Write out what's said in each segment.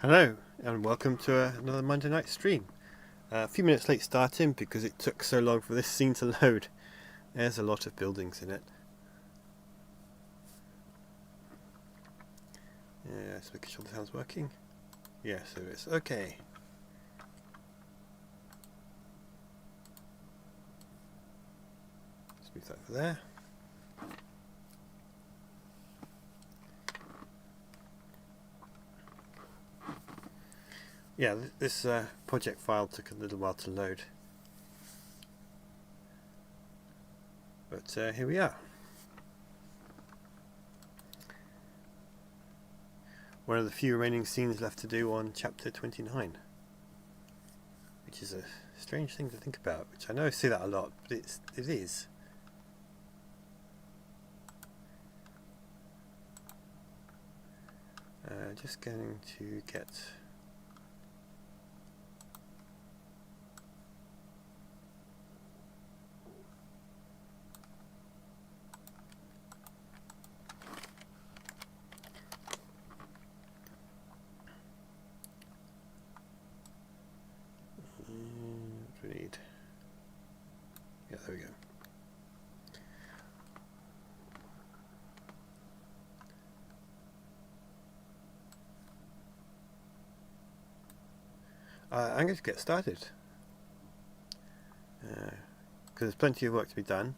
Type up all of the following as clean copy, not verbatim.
Hello, and welcome to another Monday night stream. A few minutes late starting because it took so long for this scene to load. There's a lot of buildings in it. Yeah, just making sure the sound's working. Yeah, so it's okay. Let's move that over there. Yeah, this project file took a little while to load. But here we are. One of the few remaining scenes left to do on chapter 29. Which is a strange thing to think about, which I know I say that a lot, but it is. Just going to get... what do we need? Yeah, there we go. I'm going to get started. Because there's plenty of work to be done.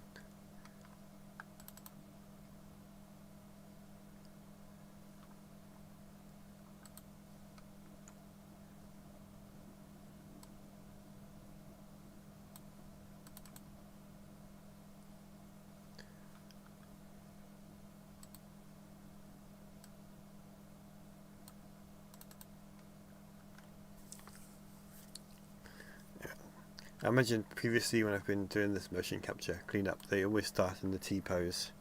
I imagine previously when I've been doing this motion capture cleanup, they always start in the T pose.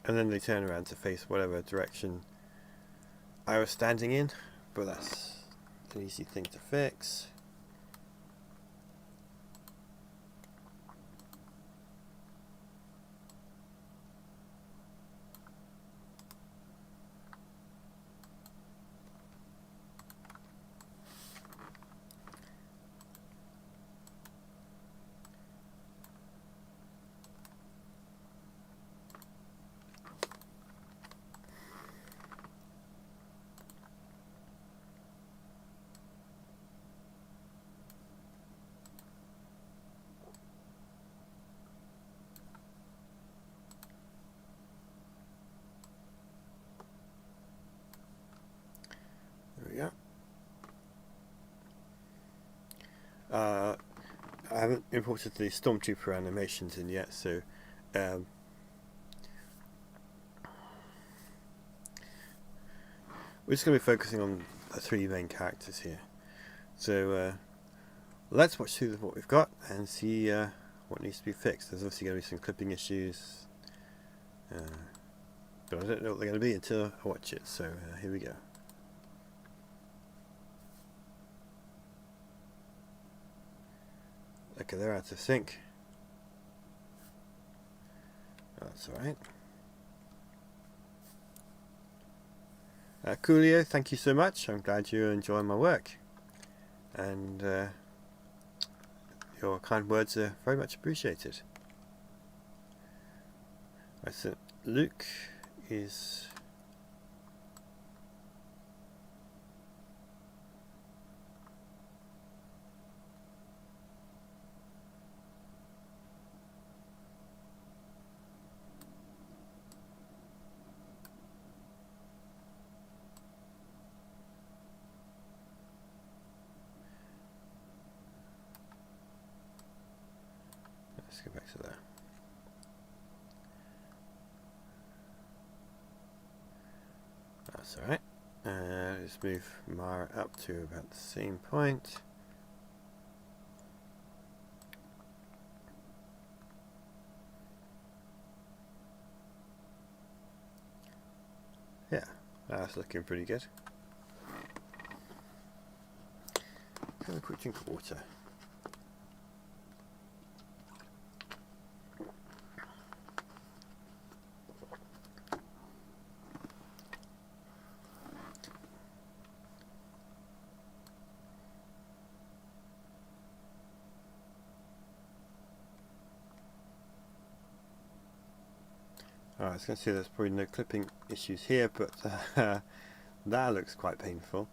And then they turn around to face whatever direction I was standing in, but that's an easy thing to fix. There we go. I haven't imported the Stormtrooper animations in yet, so we're just going to be focusing on the three main characters here. So let's watch through what we've got and see what needs to be fixed. There's obviously going to be some clipping issues, but I don't know what they're going to be until I watch it, so here we go. Okay, they're out of sync. That's alright. Coolio, thank you so much. I'm glad you're enjoying my work. And your kind words are very much appreciated. Right, so Luke is... Let's go back to there. That's alright. Let's move Mara up to about the same point. Yeah, that's looking pretty good. Have a quick drink of water. Alright, I was going to say there's probably no clipping issues here, but that looks quite painful.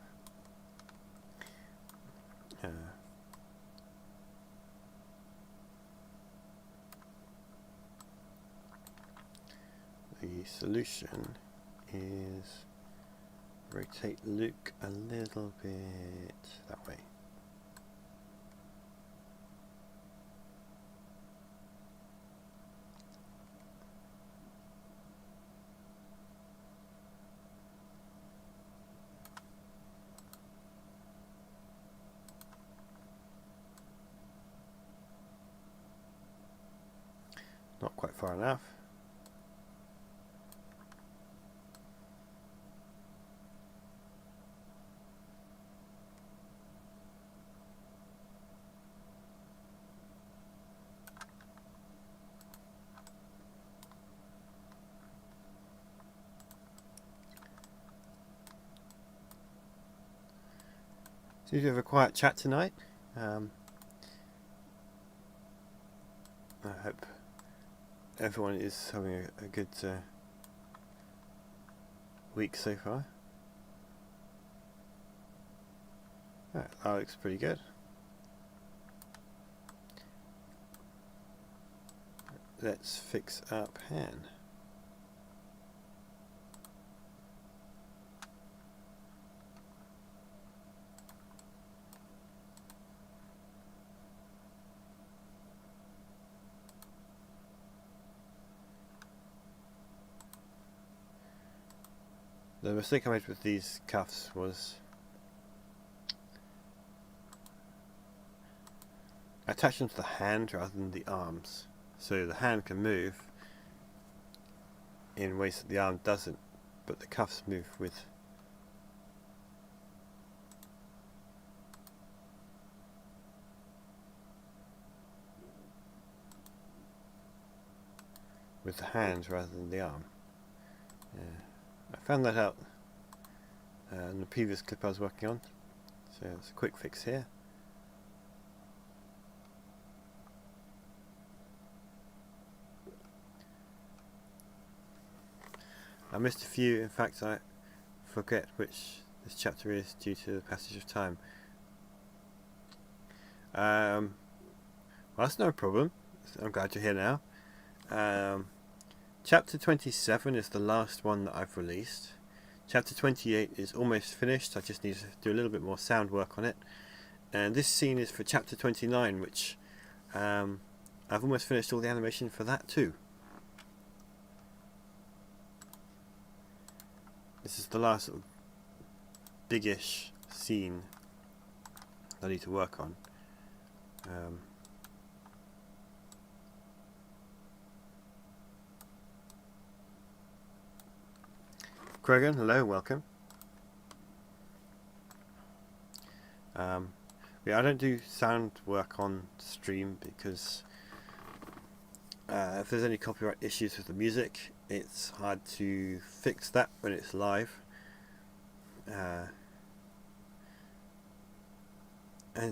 The solution is rotate Luke a little bit that way. Not quite far enough. So you have a quiet chat tonight. I hope everyone is having a good week so far. That looks pretty good. Let's fix our pan. The mistake I made with these cuffs was I attached them to the hand rather than the arms, so the hand can move in ways that the arm doesn't, but the cuffs move with the hands rather than the arm. I found that out in the previous clip I was working on, so it's a quick fix here. I missed a few, in fact I forget which this chapter is due to the passage of time. Well, that's no problem, I'm glad you're here now. Chapter 27 is the last one that I've released. Chapter 28 is almost finished, I just need to do a little bit more sound work on it. And this scene is for chapter 29, which I've almost finished all the animation for that too. This is the last sort of biggish scene I need to work on. Krogan, hello, welcome. Yeah, I don't do sound work on stream because if there's any copyright issues with the music, it's hard to fix that when it's live. And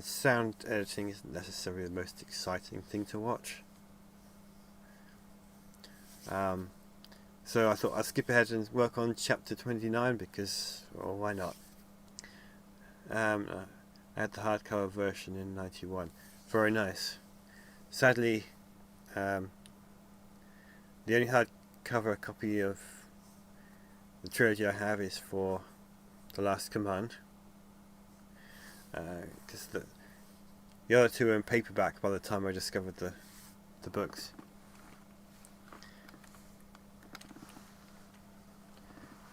sound editing isn't necessarily the most exciting thing to watch. So I thought I'd skip ahead and work on chapter 29 because, well, why not? I had the hardcover version in '91. Very nice. Sadly, the only hardcover copy of the trilogy I have is for The Last Command. Because the other two were in paperback by the time I discovered the books.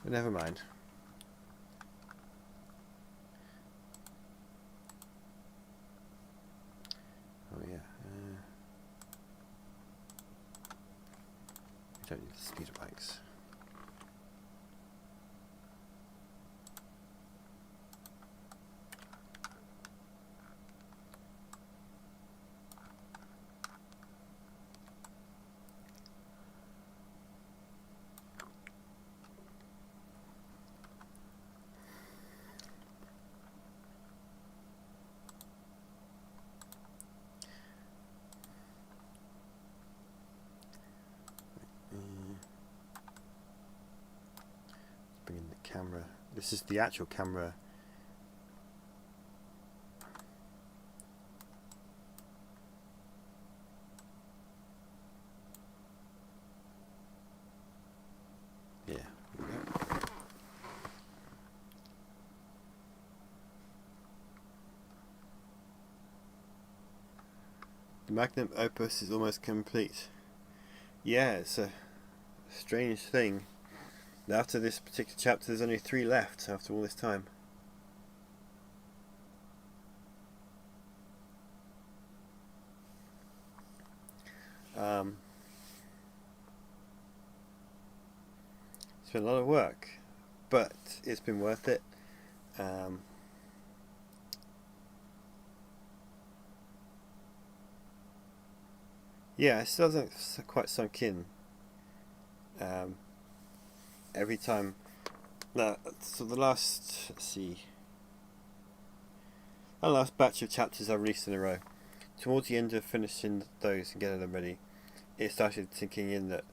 But never mind. Oh yeah. We don't need the speeder bikes. This is the actual camera. Yeah. There we go. The magnum opus is almost complete. Yeah, it's a strange thing. After this particular chapter, there's only 3 left after all this time. It's been a lot of work, but it's been worth it. Yeah, it still hasn't quite sunk in. Every time. No, so the last, let's see, the last batch of chapters I released in a row, towards the end of finishing those and getting them ready, it started sinking in that,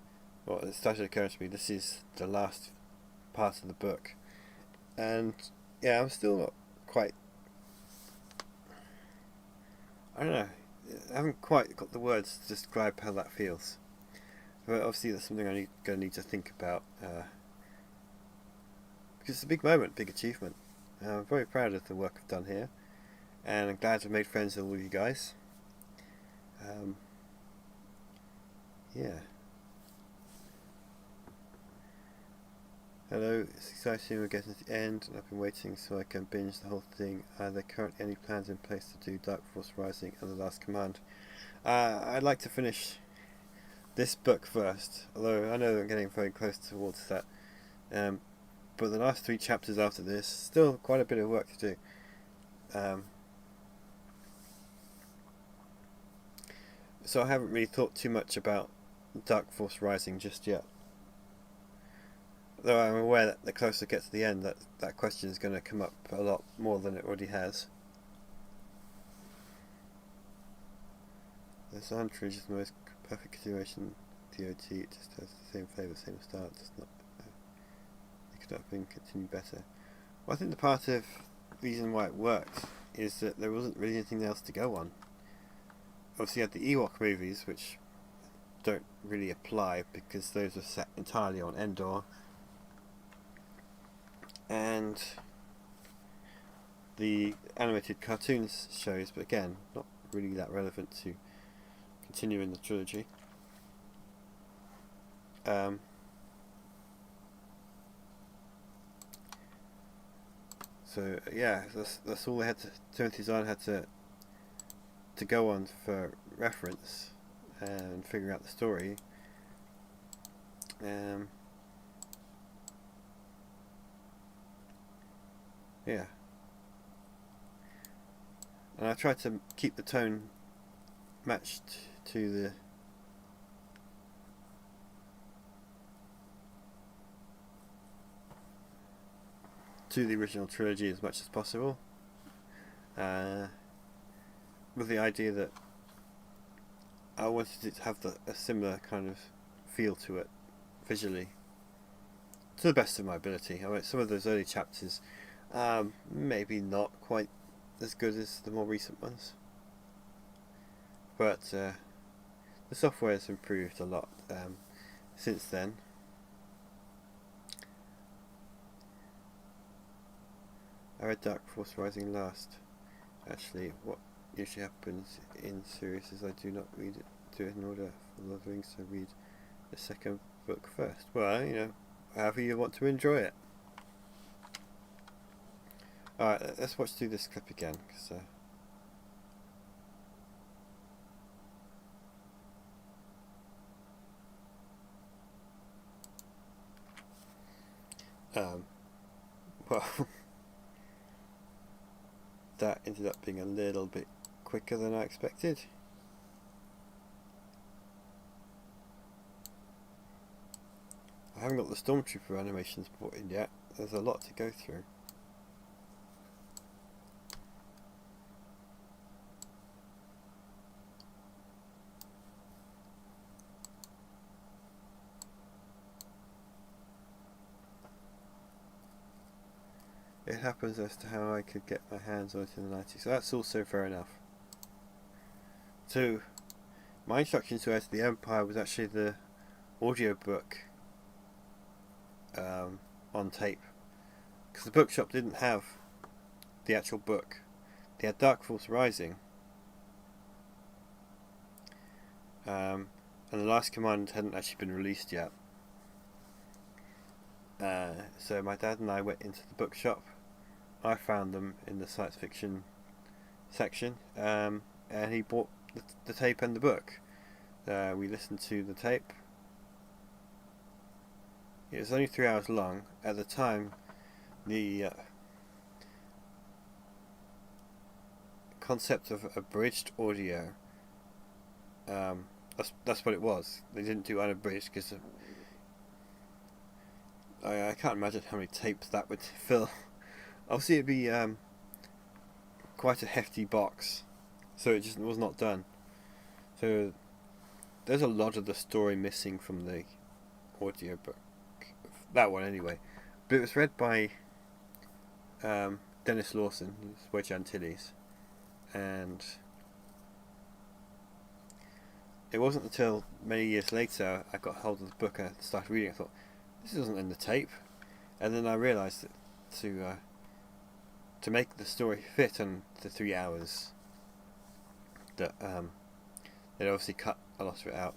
well, it started occurring to me, this is the last part of the book. And yeah, I'm still not quite, I don't know, I haven't quite got the words to describe how that feels. But obviously that's something I'm going to need to think about. Because it's a big moment, big achievement. I'm very proud of the work I've done here. And I'm glad I've made friends with all of you guys. Yeah. Hello, it's exciting, we're getting to the end, and I've been waiting so I can binge the whole thing. Are there currently any plans in place to do Dark Force Rising and The Last Command? I'd like to finish this book first, although I know I'm getting very close towards that. But the last 3 chapters after this, still quite a bit of work to do. So I haven't really thought too much about Dark Force Rising just yet. Though I'm aware that the closer I get to the end, that question is going to come up a lot more than it already has. The Hunter is the most perfect continuation DOT. It just has the same flavour, same style. It does not. It could not have been continued better. Well, I think the part of the reason why it worked is that there wasn't really anything else to go on. Obviously, you had the Ewok movies, which don't really apply because those are set entirely on Endor. And the animated cartoons shows, but again, not really that relevant to continuing the trilogy. So yeah, that's all they had to. Timothy Zahn had to go on for reference and figure out the story. Yeah. And I tried to keep the tone matched to the original trilogy as much as possible, with the idea that I wanted it to have a similar kind of feel to it visually, to the best of my ability. I mean, some of those early chapters maybe not quite as good as the more recent ones, but the software has improved a lot since then. I read Dark Force Rising last. Actually, what usually happens in series is I do not read it in order for Lord of the Rings, so read the second book first. Well, you know, however you want to enjoy it. Alright, let's watch through this clip again, because well, that ended up being a little bit quicker than I expected. I haven't got the Stormtrooper animations brought in yet. There's a lot to go through. it happens as to how I could get my hands on it in the 90s. So that's also fair enough. So, my introduction to Heir to the Empire was actually the audiobook on tape. Because the bookshop didn't have the actual book. They had Dark Force Rising. And The Last Command hadn't actually been released yet. So my dad and I went into the bookshop. I found them in the science fiction section, and he bought the tape and the book. We listened to the tape. It was only 3 hours long. At the time, the concept of abridged audio, that's what it was. They didn't do unabridged because I can't imagine how many tapes that would fill. Obviously it'd be quite a hefty box, so it just was not done. So there's a lot of the story missing from the audiobook, that one anyway. But it was read by Dennis Lawson, who's Wedge Antilles, and it wasn't until many years later I got hold of the book and started reading it. I thought, this isn't in the tape, and then I realised that to make the story fit in the 3 hours, that they'd obviously cut a lot of it out.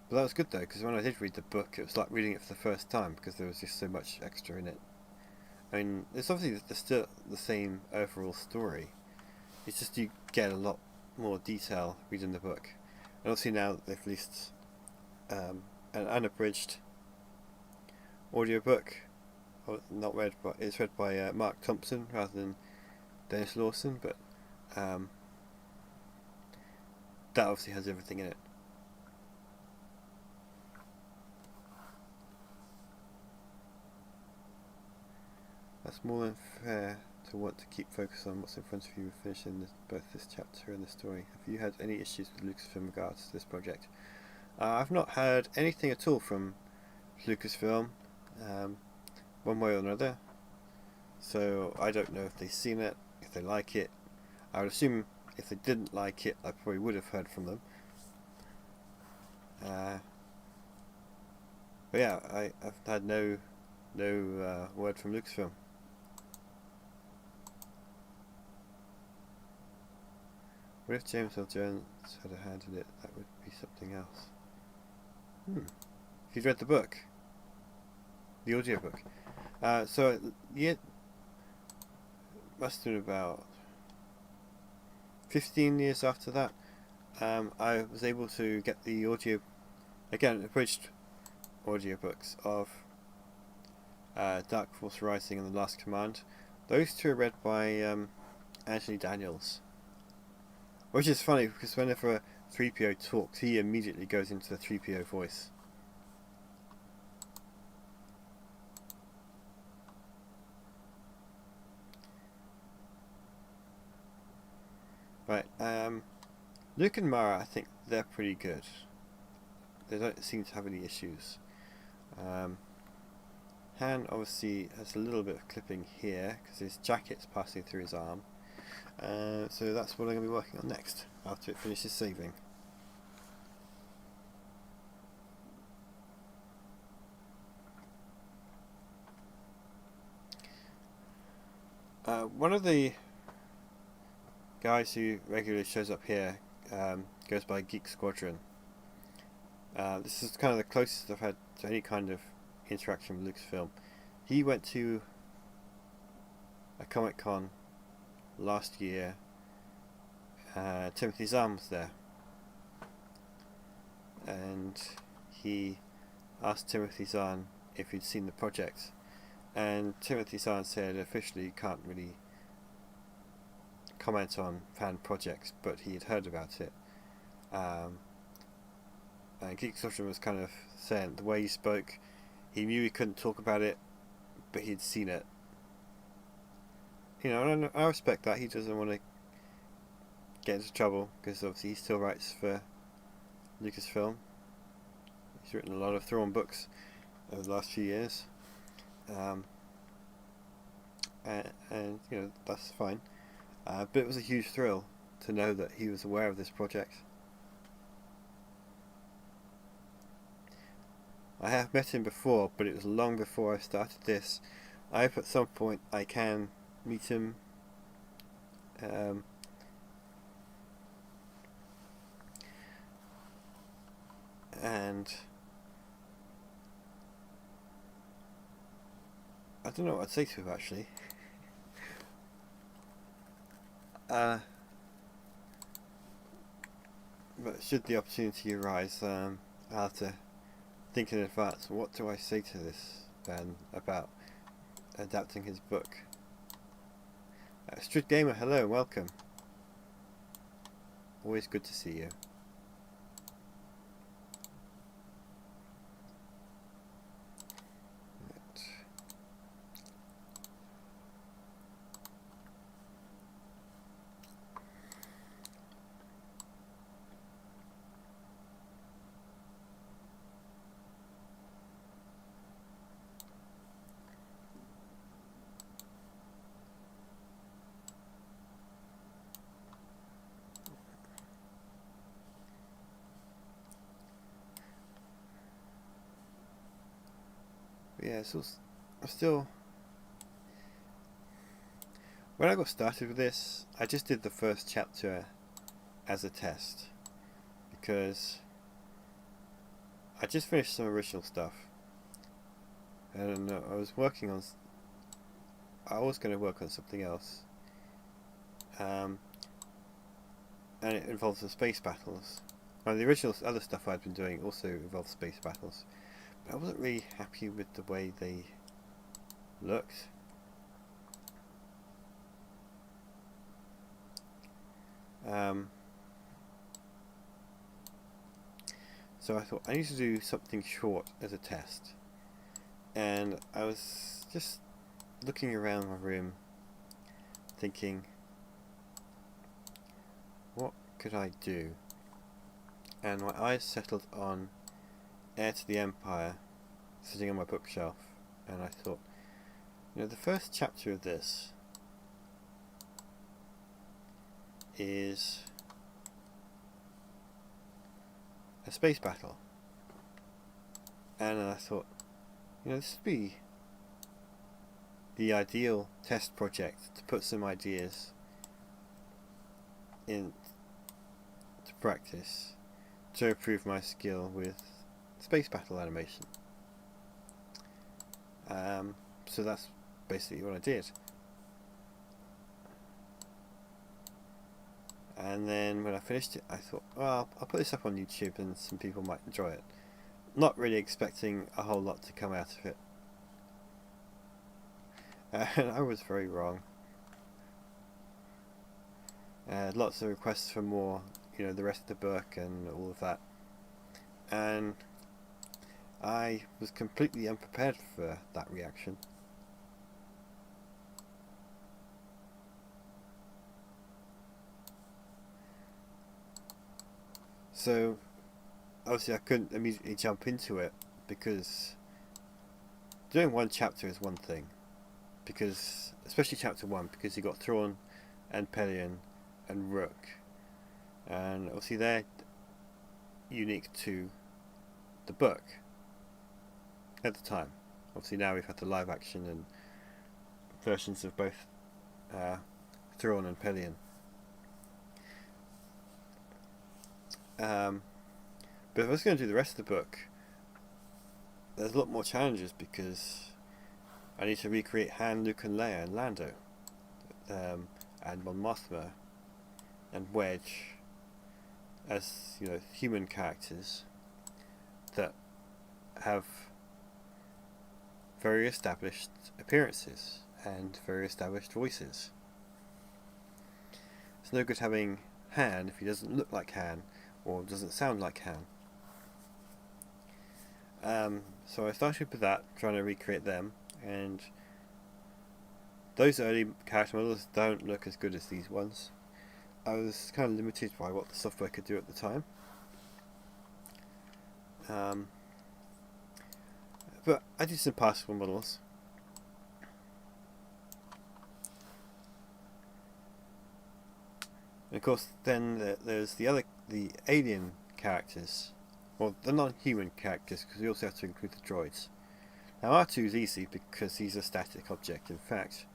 But that was good though, because when I did read the book, it was like reading it for the first time, because there was just so much extra in it. I mean, it's obviously still the same overall story. It's just you get a lot more detail reading the book. And obviously now they've released an unabridged audiobook. Not read, but it's read by Mark Thompson rather than Dennis Lawson. But that obviously has everything in it. That's more than fair to want to keep focused on what's in front of you with finishing both this chapter and the story. Have you had any issues with Lucasfilm in regards to this project? I've not heard anything at all from Lucasfilm, one way or another. So I don't know if they've seen it, if they like it. I would assume if they didn't like it, I probably would have heard from them. But yeah, I've had no word from Lucasfilm. What if James L. Jones had a hand in it? That would be something else. If you'd read the book, the audiobook. So yeah, must have been about 15 years after that. I was able to get the abridged audiobooks of Dark Force Rising and The Last Command. Those two are read by Anthony Daniels. Which is funny, because whenever 3PO talks, he immediately goes into the 3PO voice. Right, Luke and Mara, I think they're pretty good. They don't seem to have any issues. Han obviously has a little bit of clipping here, because his jacket's passing through his arm. So that's what I'm going to be working on next, after it finishes saving. One of the guys who regularly shows up here goes by Geek Squadron. This is kind of the closest I've had to any kind of interaction with Lucasfilm. He went to a Comic-Con last year. Timothy Zahn was there, and he asked Timothy Zahn if he'd seen the project, and Timothy Zahn said officially he can't really comment on fan projects, but he had heard about it. And Geek Squadron was kind of saying the way he spoke, he knew he couldn't talk about it, but he'd seen it. You know, and I respect that. He doesn't want to get into trouble, because obviously he still writes for Lucasfilm. He's written a lot of Thrawn books over the last few years, and you know, that's fine. But it was a huge thrill to know that he was aware of this project. I have met him before, but it was long before I started this. I hope at some point I can meet him. And I don't know what I'd say to him actually. But should the opportunity arise, I'll have to think in advance. What do I say to this man about adapting his book? Strict Gamer, hello, welcome. Always good to see you. Yeah, so I'm still. When I got started with this, I just did the first chapter as a test because I just finished some original stuff, and I was working on. I was going to work on something else, and it involved some space battles. Well, the original other stuff I'd been doing also involved space battles. I wasn't really happy with the way they looked. So I thought I need to do something short as a test. And I was just looking around my room thinking, what could I do? And my eyes settled on Heir to the Empire sitting on my bookshelf, and I thought, you know, the first chapter of this is a space battle, and I thought, you know, this would be the ideal test project to put some ideas in to practice to improve my skill with space battle animation. So that's basically what I did. And then when I finished it, I thought, well, I'll put this up on YouTube and some people might enjoy it. Not really expecting a whole lot to come out of it. And I was very wrong. Lots of requests for more, you know, the rest of the book and all of that. And I was completely unprepared for that reaction. So obviously I couldn't immediately jump into it, because doing one chapter is one thing, because especially chapter 1, because you got Thrawn and Pelion and Rook, and obviously they're unique to the book at the time. Obviously now we've had the live action and versions of both Thrawn and Pelion. But if I was going to do the rest of the book, there's a lot more challenges, because I need to recreate Han, Luke and Leia and Lando, and Mon Mothma and Wedge as, you know, human characters that have very established appearances and very established voices. It's no good having Han if he doesn't look like Han or doesn't sound like Han. So I started with that, trying to recreate them, and those early character models don't look as good as these ones. I was kind of limited by what the software could do at the time. But I did some passable models. And of course, then there's the alien characters, well, the non-human characters, because we also have to include the droids. Now R2 is easy because he's a static object. In fact,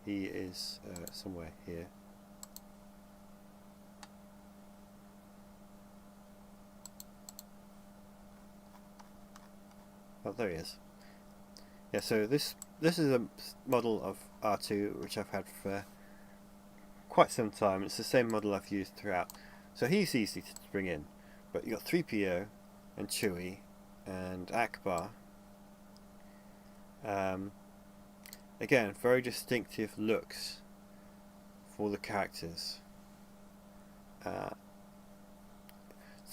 he is somewhere here. Oh, there he is. Yeah, so this is a model of R2 which I've had for quite some time. It's the same model I've used throughout. So he's easy to bring in. But you've got 3PO and Chewie and Akbar. Again, very distinctive looks for the characters. So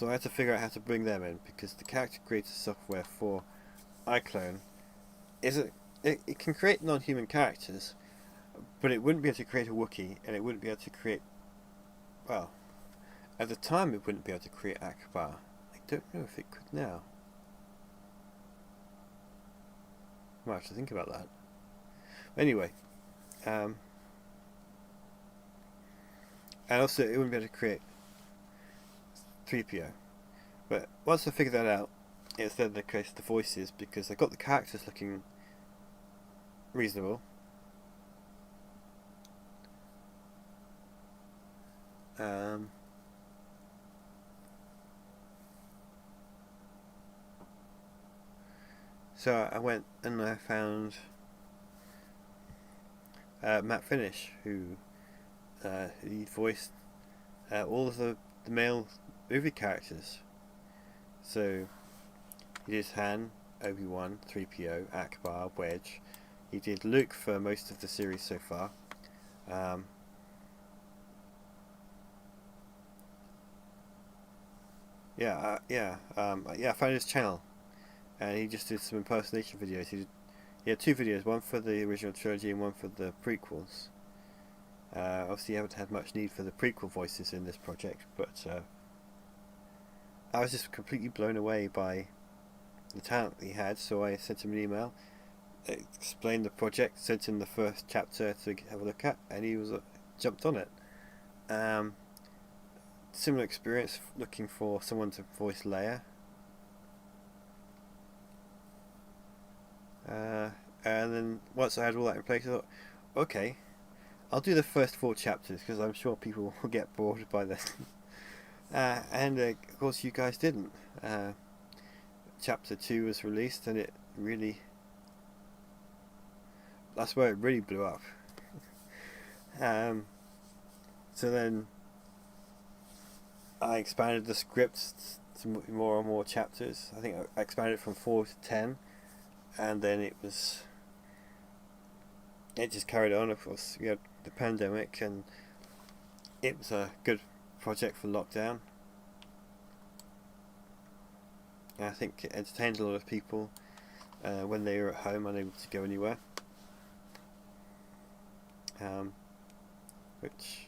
I had to figure out how to bring them in, because the character creator software for iClone it can create non-human characters, but it wouldn't be able to create a Wookiee, and it wouldn't be able to create, well, at the time it wouldn't be able to create Akbar. I don't know if it could now. I might have to think about that. Anyway, and also it wouldn't be able to create 3PO. But once I figured that out, it's then the case of the voices, because I got the characters looking reasonable. So I went and I found Matt Finish, who he voiced all of the male movie characters. So he did Han, Obi-Wan, 3PO, Akbar, Wedge. He did Luke for most of the series so far. I found his channel, and he just did some impersonation videos. He had two videos, one for the original trilogy and one for the prequels. Obviously, you haven't had much need for the prequel voices in this project, but I was just completely blown away by the talent he had. So I sent him an email, explained the project, sent him the first chapter to have a look at, and he was jumped on it. Similar experience looking for someone to voice Leia. And then once I had all that in place, I thought, okay, I'll do the first 4 chapters, because I'm sure people will get bored by this. And of course you guys didn't. Chapter 2 was released, and it really, that's where it really blew up. So then I expanded the script to more and more chapters. I think I expanded it from 4 to 10, and then it just carried on. Of course, we had the pandemic, and it was a good project for lockdown. And I think it entertained a lot of people when they were at home, unable to go anywhere. Which,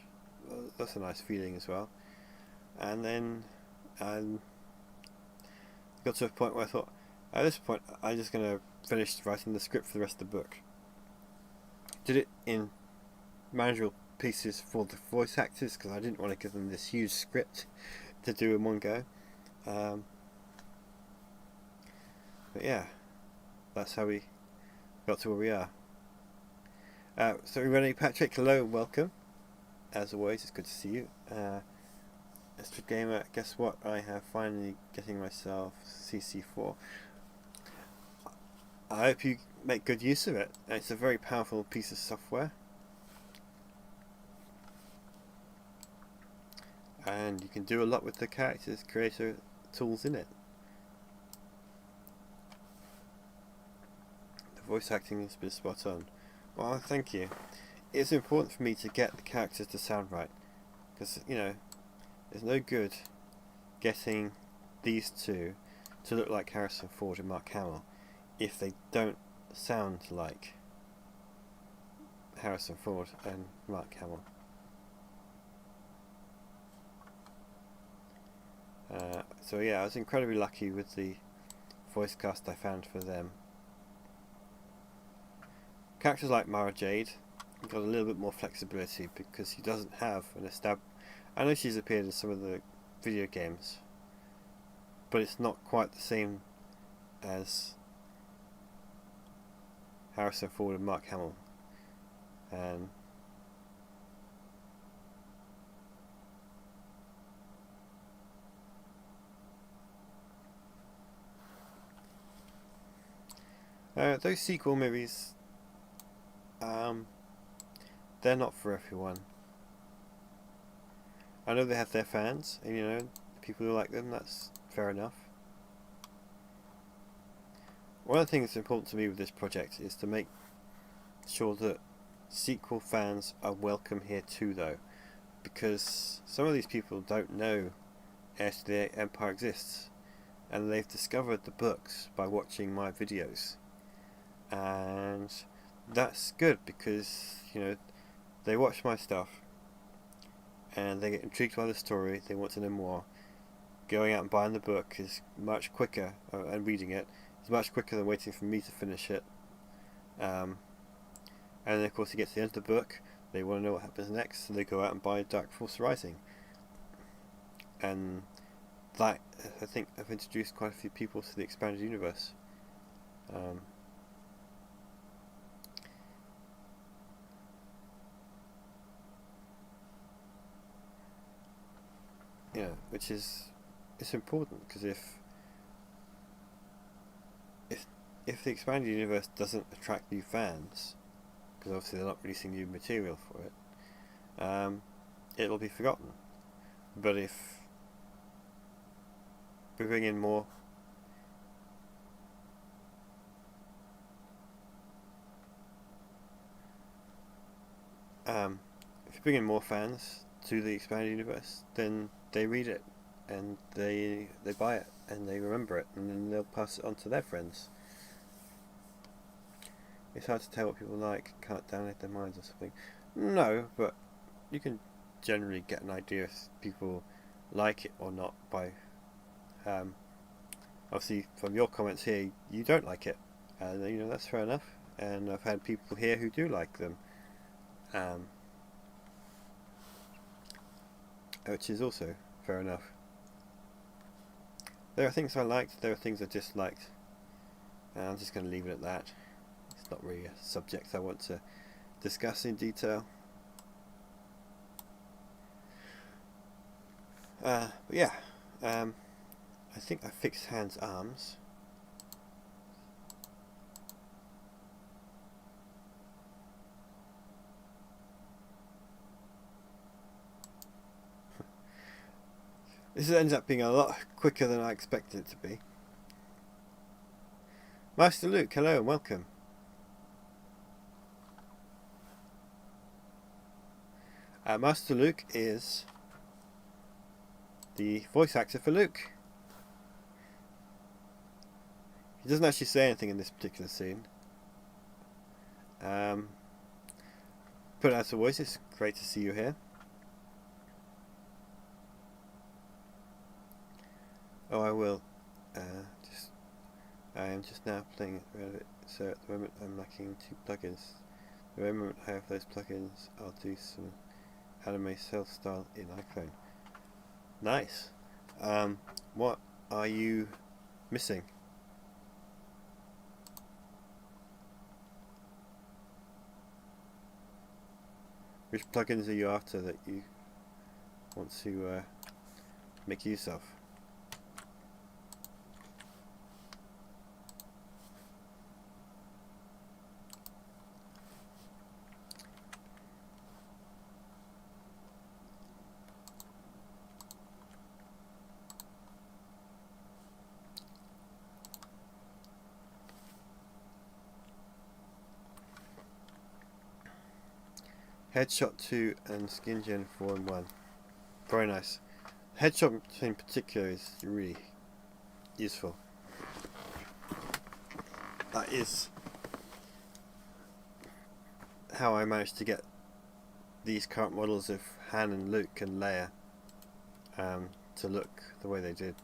that's a nice feeling as well. And then got to a point where I thought, at this point, I'm just going to finish writing the script for the rest of the book. Did it in manageable pieces for the voice actors, because I didn't want to give them this huge script to do in one go. But yeah, that's how we got to where we are. So everybody, Patrick, hello and welcome. As always, it's good to see you. Mr. Gamer, guess what? I have finally getting myself CC4. I hope you make good use of it. It's a very powerful piece of software, and you can do a lot with the characters creator tools in it. The voice acting has been spot on. Well, thank you. It's important for me to get the characters to sound right, because, you know, there's no good getting these two to look like Harrison Ford and Mark Hamill if they don't sound like Harrison Ford and Mark Hamill. So yeah, I was incredibly lucky with the voice cast I found for them. Characters like Mara Jade got a little bit more flexibility because she doesn't have an I know she's appeared in some of the video games, but it's not quite the same as Harrison Ford and Mark Hamill. And those sequel movies, they're not for everyone. I know they have their fans, and you know, people who like them, that's fair enough. One of the things that's important to me with this project is to make sure that sequel fans are welcome here too, though, because some of these people don't know Heir to the Empire exists, and they've discovered the books by watching my videos, and that's good because, you know, they watch my stuff and they get intrigued by the story, they want to know more. Going out and buying the book is much quicker, and reading it is much quicker than waiting for me to finish it. And then of course, you get to the end of the book, they want to know what happens next, so they go out and buy Dark Force Rising. And that, I think, I've introduced quite a few people to the expanded universe. Yeah, which is, it's important, because if the expanded universe doesn't attract new fans, because obviously they're not releasing new material for it, it'll be forgotten. But if we bring in more fans to the expanded universe, then they read it and they buy it and they remember it, and then they'll pass it on to their friends. It's hard to tell what people like, can't download their minds or something. No, but you can generally get an idea if people like it or not by obviously from your comments here you don't like it, and you know, that's fair enough, and I've had people here who do like them, which is also fair enough. There are things I liked, there are things I disliked, and I'm just going to leave it at that. It's not really a subject I want to discuss in detail. But yeah, I think I fixed Han's arms. This ends up being a lot quicker than I expected it to be. Master Luke, hello and welcome. Master Luke is the voice actor for Luke. He doesn't actually say anything in this particular scene. But as always, it's great to see you here. Oh, I will. I am just now playing around it, so at the moment I'm lacking 2 plugins. The moment I have those plugins, I'll do some anime self-style in iPhone. Nice. What are you missing? Which plugins are you after that you want to make use of? Headshot 2 and Skin Gen 4 and 1. Very nice. Headshot in particular is really useful. That is how I managed to get these current models of Han and Luke and Leia to look the way they did.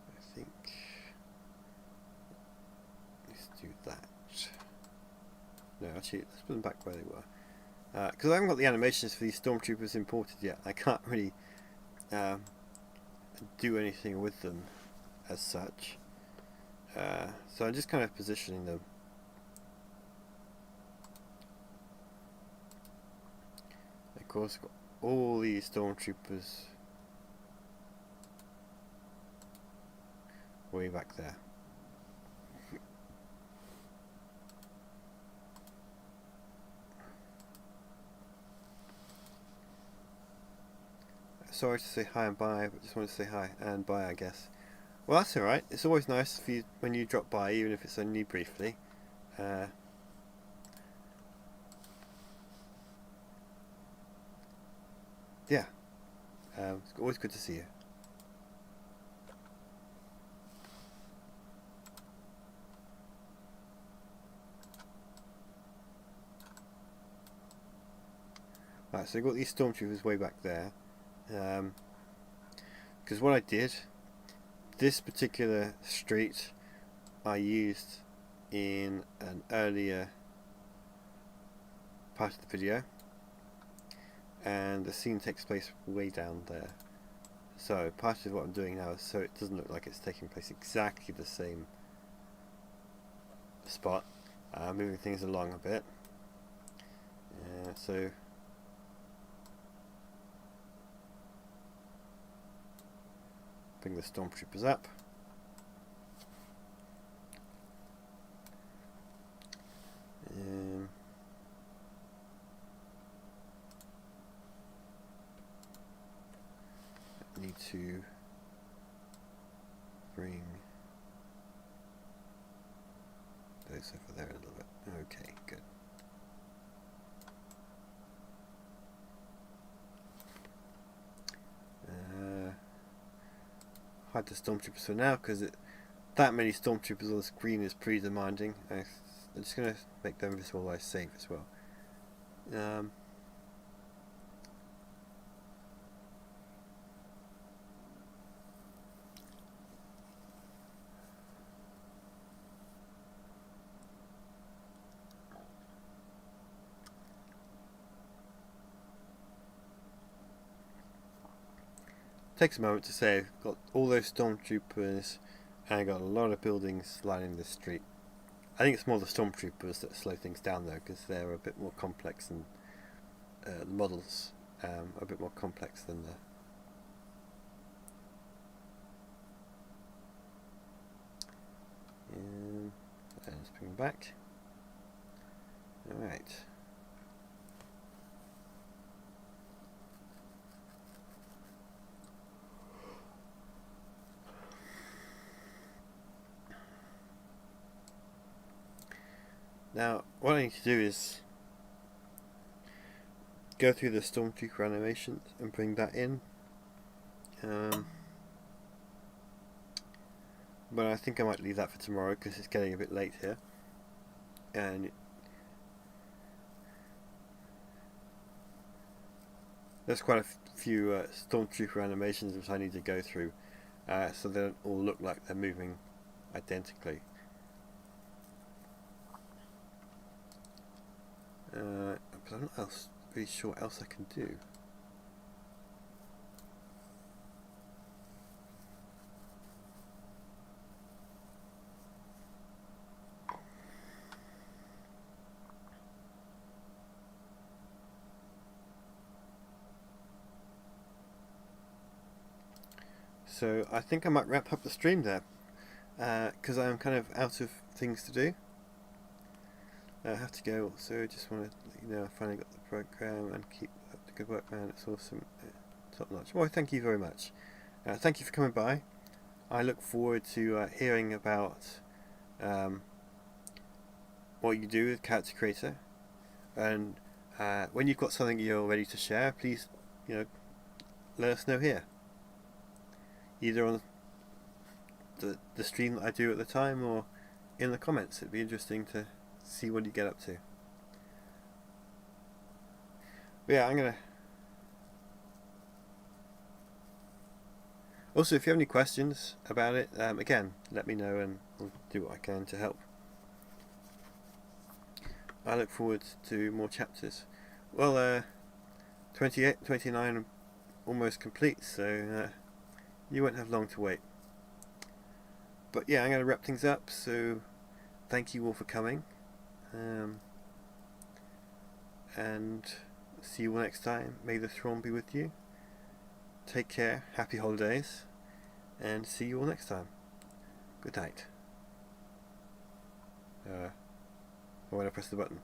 I think let's do that. No, actually, let's put them back where they were. Because I haven't got the animations for these stormtroopers imported yet. I can't really do anything with them as such. So I'm just kind of positioning them. Of course, I've got all these stormtroopers way back there. Sorry to say hi and bye, but just wanted to say hi and bye, I guess. Well, that's alright. It's always nice for you when you drop by, even if it's only briefly. Yeah, it's always good to see you. Right, so I've got these stormtroopers way back there. Because what I did, this particular street I used in an earlier part of the video, and the scene takes place way down there. So part of what I'm doing now is so it doesn't look like it's taking place exactly the same spot, moving things along a bit. So bring the stormtroopers up. I need to bring those over there a little bit. Okay, good. Hide the stormtroopers for now, because that many stormtroopers on the screen is pretty demanding. I'm just going to make them visualize safe as well. Takes a moment to say I've got all those stormtroopers and I've got a lot of buildings lining the street. I think it's more the stormtroopers that slow things down though, because they're a bit more complex than the models are a bit more complex than the and let's bring them back. Alright. Now, what I need to do is go through the stormtrooper animations and bring that in. But I think I might leave that for tomorrow because it's getting a bit late here. And there's quite a few stormtrooper animations which I need to go through so they don't all look like they're moving identically. But I'm not really sure what else I can do. So I think I might wrap up the stream there because I'm kind of out of things to do. I have to go, so I just want to let you know I finally got the program and keep up the good work, man. It's awesome, top notch. Well, thank you very much. Thank you for coming by. I look forward to hearing about what you do with Character Creator, and when you've got something you're ready to share, please let us know here, either on the stream that I do at the time or in the comments. It'd be interesting to see what you get up to. But yeah, I'm gonna. Also, if you have any questions about it, again, let me know and I'll do what I can to help. I look forward to more chapters. Well, 28, 29 almost complete, so you won't have long to wait. But yeah, I'm going to wrap things up, so thank you all for coming. And see you all next time. May the throne be with you. Take care, happy holidays, and see you all next time. Good night. When I press the button.